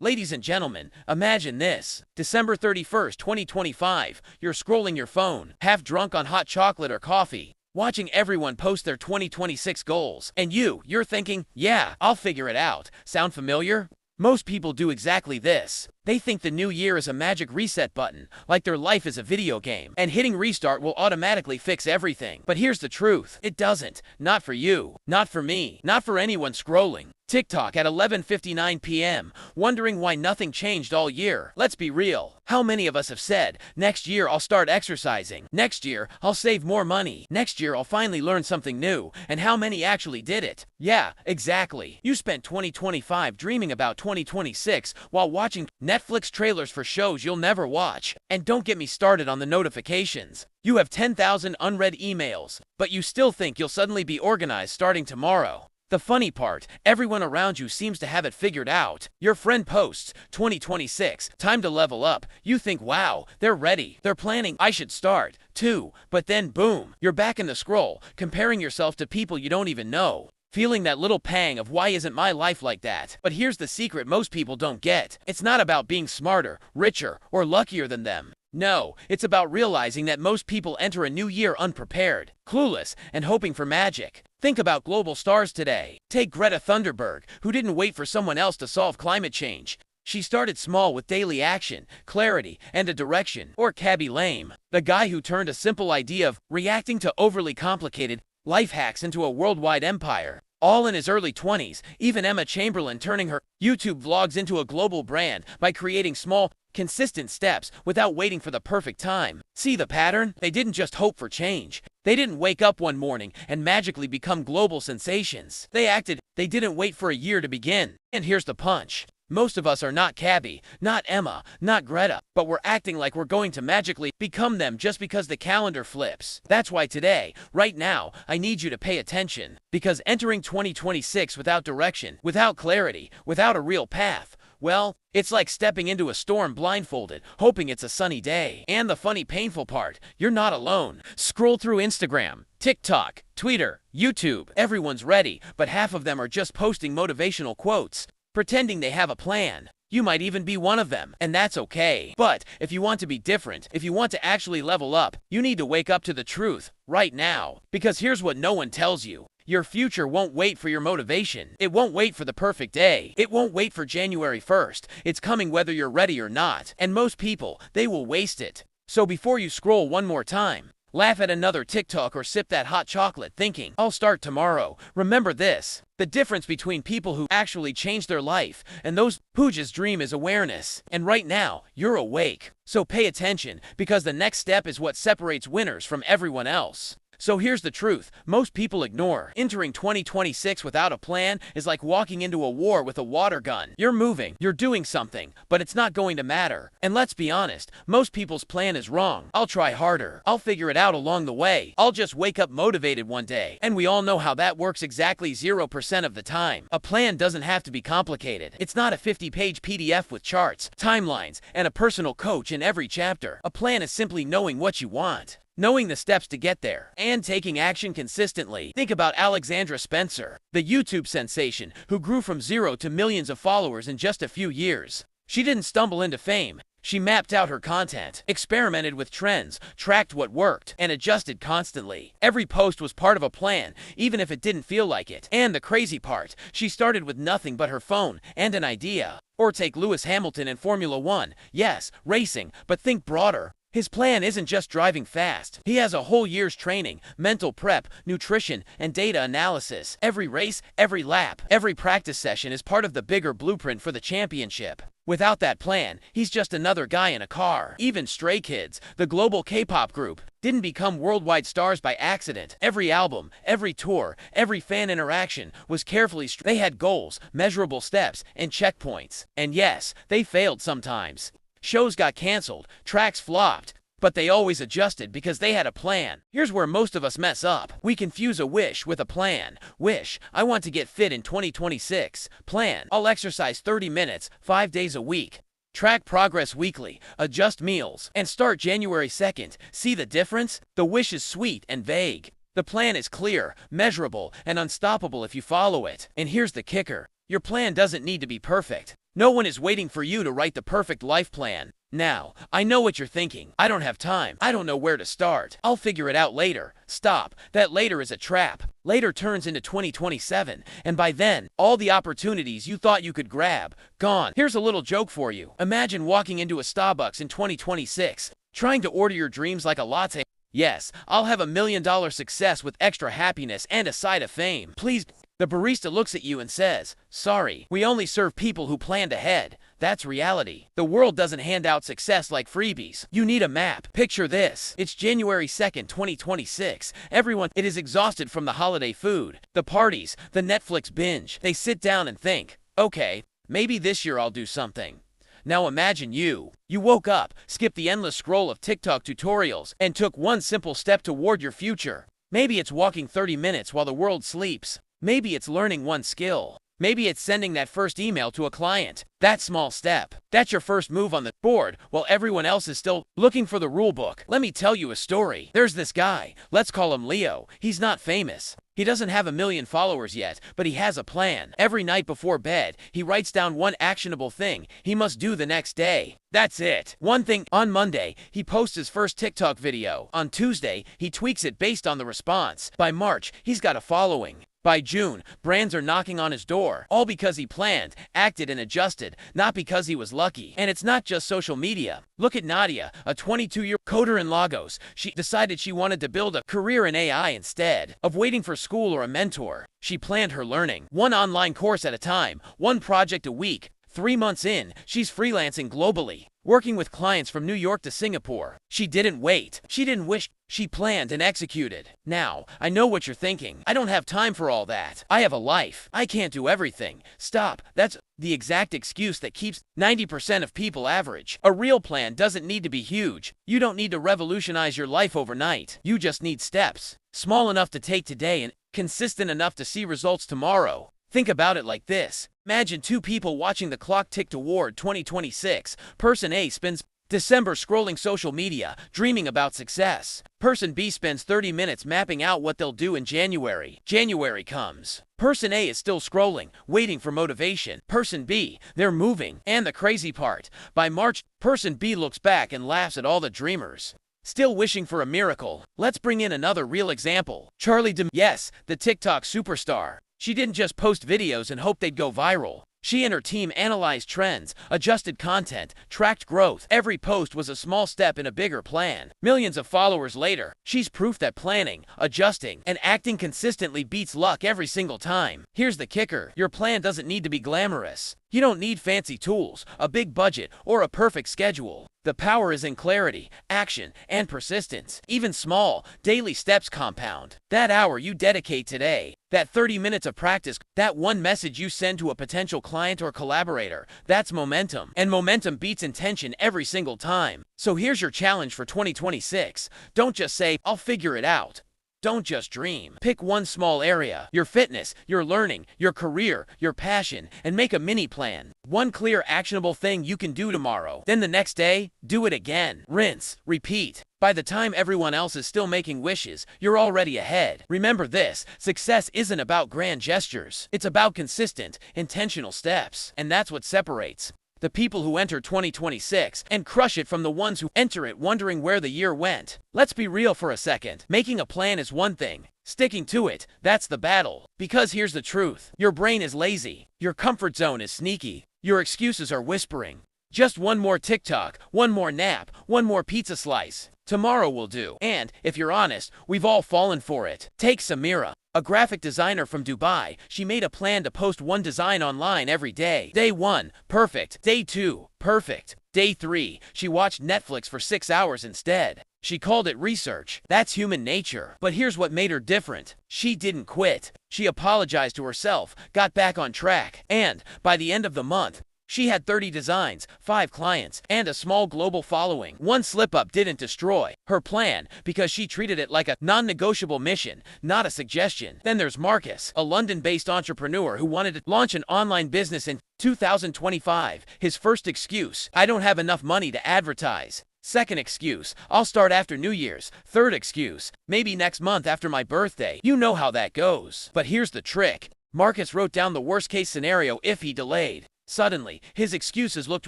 Ladies and gentlemen, imagine this. December 31st, 2025, you're scrolling your phone, half drunk on hot chocolate or coffee, watching everyone post their 2026 goals. And you're thinking, yeah, I'll figure it out. Sound familiar? Most people do exactly this. They think the new year is a magic reset button, like their life is a video game, and hitting restart will automatically fix everything. But here's the truth. It doesn't. Not for you. Not for me. Not for anyone scrolling TikTok at 11:59 p.m., wondering why nothing changed all year. Let's be real. How many of us have said, next year I'll start exercising, next year I'll save more money, next year I'll finally learn something new, and how many actually did it? Yeah, exactly. You spent 2025 dreaming about 2026 while watching Netflix trailers for shows you'll never watch. And don't get me started on the notifications. You have 10,000 unread emails, but you still think you'll suddenly be organized starting tomorrow. The funny part, everyone around you seems to have it figured out. Your friend posts, 2026, time to level up. You think, wow, they're ready. They're planning, I should start, too. But then, boom, you're back in the scroll, comparing yourself to people you don't even know. Feeling that little pang of why isn't my life like that? But here's the secret most people don't get. It's not about being smarter, richer, or luckier than them. No, it's about realizing that most people enter a new year unprepared, clueless, and hoping for magic. Think about global stars today. Take Greta Thunberg, who didn't wait for someone else to solve climate change. She started small with daily action, clarity, and a direction. Or Khaby Lame, the guy who turned a simple idea of reacting to overly complicated life hacks into a worldwide empire. All in his early 20s, even Emma Chamberlain turning her YouTube vlogs into a global brand by creating small, consistent steps without waiting for the perfect time. See the pattern? They didn't just hope for change. They didn't wake up one morning and magically become global sensations. They acted. They didn't wait for a year to begin. And here's the punch. Most of us are not Khaby, not Emma, not Greta, but we're acting like we're going to magically become them just because the calendar flips. That's why today, right now, I need you to pay attention. Because entering 2026 without direction, without clarity, without a real path, well, it's like stepping into a storm blindfolded, hoping it's a sunny day. And the funny, painful part, you're not alone. Scroll through Instagram, TikTok, Twitter, YouTube. Everyone's ready, but half of them are just posting motivational quotes, pretending they have a plan. You might even be one of them, and that's okay. But if you want to be different, if you want to actually level up, you need to wake up to the truth right now. Because here's what no one tells you. Your future won't wait for your motivation. It won't wait for the perfect day. It won't wait for January 1st. It's coming whether you're ready or not. And most people, they will waste it. So before you scroll one more time, laugh at another TikTok or sip that hot chocolate thinking, I'll start tomorrow. Remember this. The difference between people who actually change their life and those who just dream is awareness. And right now, you're awake. So pay attention, because the next step is what separates winners from everyone else. So here's the truth. Most people ignore. Entering 2026 without a plan is like walking into a war with a water gun. You're moving, you're doing something, but it's not going to matter. And let's be honest, most people's plan is wrong. I'll try harder. I'll figure it out along the way. I'll just wake up motivated one day. And we all know how that works exactly 0% of the time. A plan doesn't have to be complicated. It's not a 50-page PDF with charts, timelines, and a personal coach in every chapter. A plan is simply knowing what you want, knowing the steps to get there, and taking action consistently. Think about Alexandra Spencer, the YouTube sensation who grew from zero to millions of followers in just a few years. She didn't stumble into fame. She mapped out her content, experimented with trends, tracked what worked, and adjusted constantly. Every post was part of a plan, even if it didn't feel like it. And the crazy part, she started with nothing but her phone and an idea. Or take Lewis Hamilton in Formula One. Yes, racing, but think broader. His plan isn't just driving fast. He has a whole year's training, mental prep, nutrition, and data analysis. Every race, every lap, every practice session is part of the bigger blueprint for the championship. Without that plan, he's just another guy in a car. Even Stray Kids, the global K-pop group, didn't become worldwide stars by accident. Every album, every tour, every fan interaction was carefully They had goals, measurable steps, and checkpoints. And yes, they failed sometimes. Shows got canceled, tracks flopped, but they always adjusted because they had a plan. Here's where most of us mess up. We confuse a wish with a plan. Wish, I want to get fit in 2026. Plan, I'll exercise 30 minutes, 5 days a week. Track progress weekly, adjust meals, and start January 2nd. See the difference? The wish is sweet and vague. The plan is clear, measurable, and unstoppable if you follow it. And here's the kicker. Your plan doesn't need to be perfect. No one is waiting for you to write the perfect life plan. Now, I know what you're thinking. I don't have time. I don't know where to start. I'll figure it out later. Stop. That later is a trap. Later turns into 2027, and by then, all the opportunities you thought you could grab, gone. Here's a little joke for you. Imagine walking into a Starbucks in 2026, trying to order your dreams like a latte. Yes, I'll have $1 million success with extra happiness and a side of fame. Please. The barista looks at you and says, "Sorry, we only serve people who planned ahead." That's reality. The world doesn't hand out success like freebies. You need a map. Picture this. It's January 2nd, 2026. Everyone is exhausted from the holiday food, the parties, the Netflix binge. They sit down and think, okay, maybe this year I'll do something. Now imagine you woke up, skipped the endless scroll of TikTok tutorials, and took one simple step toward your future. Maybe it's walking 30 minutes while the world sleeps. Maybe it's learning one skill. Maybe it's sending that first email to a client. That small step. That's your first move on the board while everyone else is still looking for the rule book. Let me tell you a story. There's this guy. Let's call him Leo. He's not famous. He doesn't have 1 million followers yet, but he has a plan. Every night before bed, he writes down one actionable thing he must do the next day. That's it. One thing. On Monday, he posts his first TikTok video. On Tuesday, he tweaks it based on the response. By March, he's got a following. By June, brands are knocking on his door, all because he planned, acted, and adjusted, not because he was lucky. And it's not just social media. Look at Nadia, a 22-year coder in Lagos. She decided she wanted to build a career in AI instead of waiting for school or a mentor. She planned her learning, one online course at a time, one project a week. 3 months in, she's freelancing globally, working with clients from New York to Singapore. She didn't wait. She didn't wish. She planned and executed. Now, I know what you're thinking. I don't have time for all that. I have a life. I can't do everything. Stop. That's the exact excuse that keeps 90% of people average. A real plan doesn't need to be huge. You don't need to revolutionize your life overnight. You just need steps. Small enough to take today and consistent enough to see results tomorrow. Think about it like this. Imagine two people watching the clock tick toward 2026. Person A spends December scrolling social media, dreaming about success. Person B spends 30 minutes mapping out what they'll do in January. January comes. Person A is still scrolling, waiting for motivation. Person B, they're moving. And the crazy part, by March, Person B looks back and laughs at all the dreamers, still wishing for a miracle. Let's bring in another real example. Charli D'Amelio. Yes, the TikTok superstar. She didn't just post videos and hope they'd go viral. She and her team analyzed trends, adjusted content, tracked growth. Every post was a small step in a bigger plan. Millions of followers later, she's proof that planning, adjusting, and acting consistently beats luck every single time. Here's the kicker. Your plan doesn't need to be glamorous. You don't need fancy tools, a big budget, or a perfect schedule. The power is in clarity, action, and persistence. Even small, daily steps compound. That hour you dedicate today, that 30 minutes of practice, that one message you send to a potential client or collaborator, that's momentum. And momentum beats intention every single time. So here's your challenge for 2026. Don't just say, "I'll figure it out." Don't just dream. Pick one small area, your fitness, your learning, your career, your passion, and make a mini plan. One clear, actionable thing you can do tomorrow. Then the next day, do it again. Rinse, repeat. By the time everyone else is still making wishes, you're already ahead. Remember this, success isn't about grand gestures. It's about consistent, intentional steps. And that's what separates the people who enter 2026 and crush it from the ones who enter it wondering where the year went. Let's be real for a second. Making a plan is one thing. Sticking to it, that's the battle. Because here's the truth. Your brain is lazy. Your comfort zone is sneaky. Your excuses are whispering. Just one more TikTok, one more nap, one more pizza slice. Tomorrow will do. And, if you're honest, we've all fallen for it. Take Samira, a graphic designer from Dubai. She made a plan to post one design online every day. Day 1, perfect. Day 2, perfect. Day 3, she watched Netflix for 6 hours instead. She called it research. That's human nature. But here's what made her different. She didn't quit. She apologized to herself, got back on track, and, by the end of the month, she had 30 designs, 5 clients, and a small global following. One slip-up didn't destroy her plan because she treated it like a non-negotiable mission, not a suggestion. Then there's Marcus, a London-based entrepreneur who wanted to launch an online business in 2025. His first excuse, "I don't have enough money to advertise." Second excuse, "I'll start after New Year's." Third excuse, "Maybe next month after my birthday." You know how that goes. But here's the trick. Marcus wrote down the worst-case scenario if he delayed. Suddenly, his excuses looked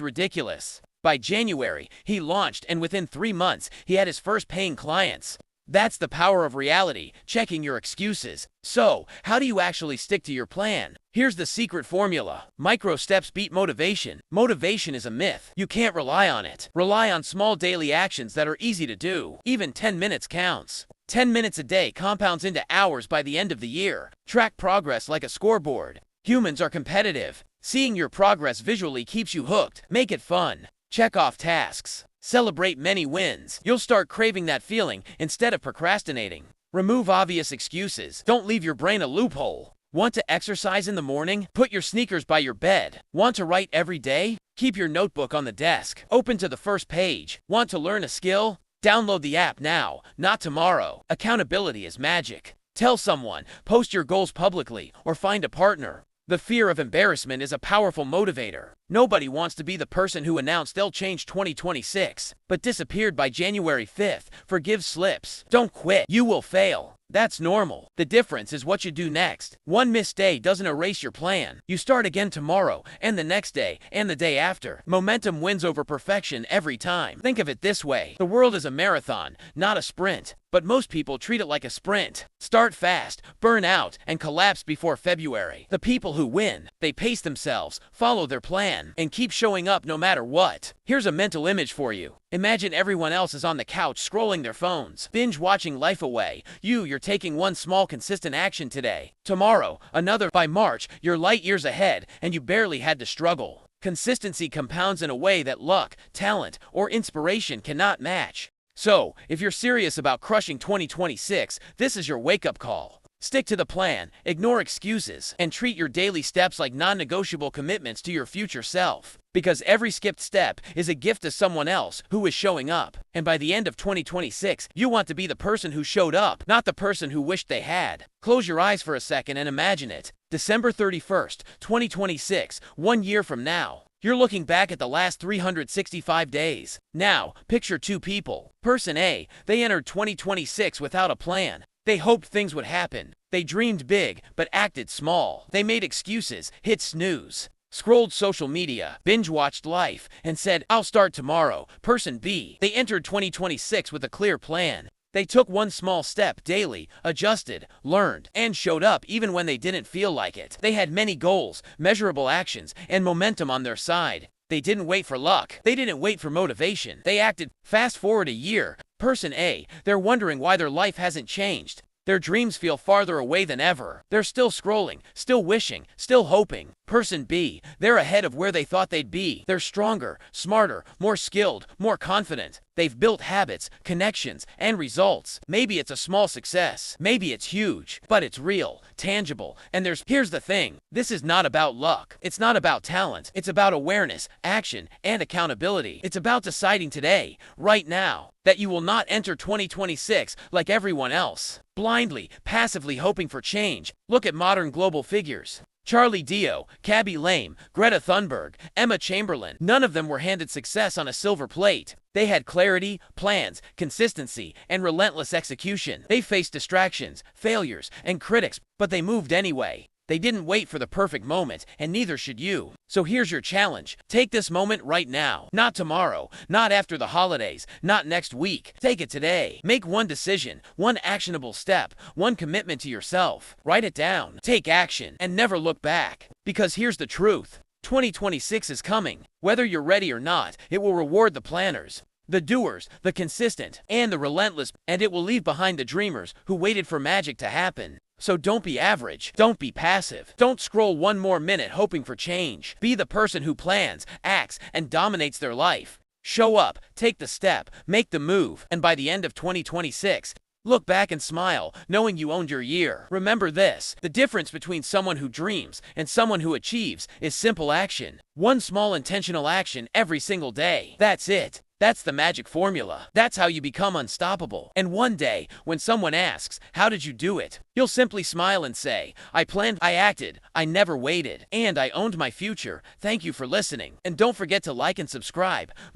ridiculous. By January, he launched, and within 3 months, he had his first paying clients. That's the power of reality, checking your excuses. So, how do you actually stick to your plan? Here's the secret formula. Micro steps beat motivation. Motivation is a myth. You can't rely on it. Rely on small daily actions that are easy to do. Even 10 minutes counts. 10 minutes a day compounds into hours by the end of the year. Track progress like a scoreboard. Humans are competitive. Seeing your progress visually keeps you hooked. Make it fun. Check off tasks. Celebrate many wins. You'll start craving that feeling instead of procrastinating. Remove obvious excuses. Don't leave your brain a loophole. Want to exercise in the morning? Put your sneakers by your bed. Want to write every day? Keep your notebook on the desk. Open to the first page. Want to learn a skill? Download the app now, not tomorrow. Accountability is magic. Tell someone, post your goals publicly, or find a partner. The fear of embarrassment is a powerful motivator. Nobody wants to be the person who announced they'll change 2026, but disappeared by January 5th. Forgive slips. Don't quit. You will fail. That's normal. The difference is what you do next. One missed day doesn't erase your plan. You start again tomorrow, and the next day, and the day after. Momentum wins over perfection every time. Think of it this way. The world is a marathon, not a sprint. But most people treat it like a sprint. Start fast, burn out, and collapse before February. The people who win, they pace themselves, follow their plan, and keep showing up no matter what. Here's a mental image for you. Imagine everyone else is on the couch scrolling their phones, binge watching life away. You're taking one small consistent action today. Tomorrow, another. By March, you're light years ahead, and you barely had to struggle. Consistency compounds in a way that luck, talent, or inspiration cannot match. So, if you're serious about crushing 2026, this is your wake-up call. Stick to the plan, ignore excuses, and treat your daily steps like non-negotiable commitments to your future self. Because every skipped step is a gift to someone else who is showing up. And by the end of 2026, you want to be the person who showed up, not the person who wished they had. Close your eyes for a second and imagine it. December 31st, 2026, 1 year from now. You're looking back at the last 365 days. Now, picture two people. Person A, they entered 2026 without a plan. They hoped things would happen. They dreamed big, but acted small. They made excuses, hit snooze, scrolled social media, binge-watched life, and said, "I'll start tomorrow." Person B, they entered 2026 with a clear plan. They took one small step daily, adjusted, learned, and showed up even when they didn't feel like it. They had many goals, measurable actions, and momentum on their side. They didn't wait for luck. They didn't wait for motivation. They acted. Fast forward a year. Person A, they're wondering why their life hasn't changed. Their dreams feel farther away than ever. They're still scrolling, still wishing, still hoping. Person B, they're ahead of where they thought they'd be. They're stronger, smarter, more skilled, more confident. They've built habits, connections, and results. Maybe it's a small success. Maybe it's huge, but it's real, tangible, and here's the thing. This is not about luck. It's not about talent. It's about awareness, action, and accountability. It's about deciding today, right now, that you will not enter 2026 like everyone else, blindly, passively hoping for change. Look at modern global figures. Charlie Dio, Khaby Lame, Greta Thunberg, Emma Chamberlain. None of them were handed success on a silver plate. They had clarity, plans, consistency, and relentless execution. They faced distractions, failures, and critics, but they moved anyway. They didn't wait for the perfect moment, and neither should you. So here's your challenge. Take this moment right now. Not tomorrow, not after the holidays, not next week. Take it today. Make one decision, one actionable step, one commitment to yourself. Write it down. Take action, and never look back. Because here's the truth. 2026 is coming. Whether you're ready or not, it will reward the planners, the doers, the consistent, and the relentless, and it will leave behind the dreamers who waited for magic to happen. So don't be average. Don't be passive. Don't scroll one more minute hoping for change. Be the person who plans, acts, and dominates their life. Show up, take the step, make the move, and by the end of 2026, look back and smile, knowing you owned your year. Remember this, the difference between someone who dreams and someone who achieves is simple action. One small intentional action every single day. That's it. That's the magic formula. That's how you become unstoppable. And one day, when someone asks, "How did you do it?" you'll simply smile and say, "I planned, I acted, I never waited, and I owned my future." Thank you for listening. And don't forget to like and subscribe.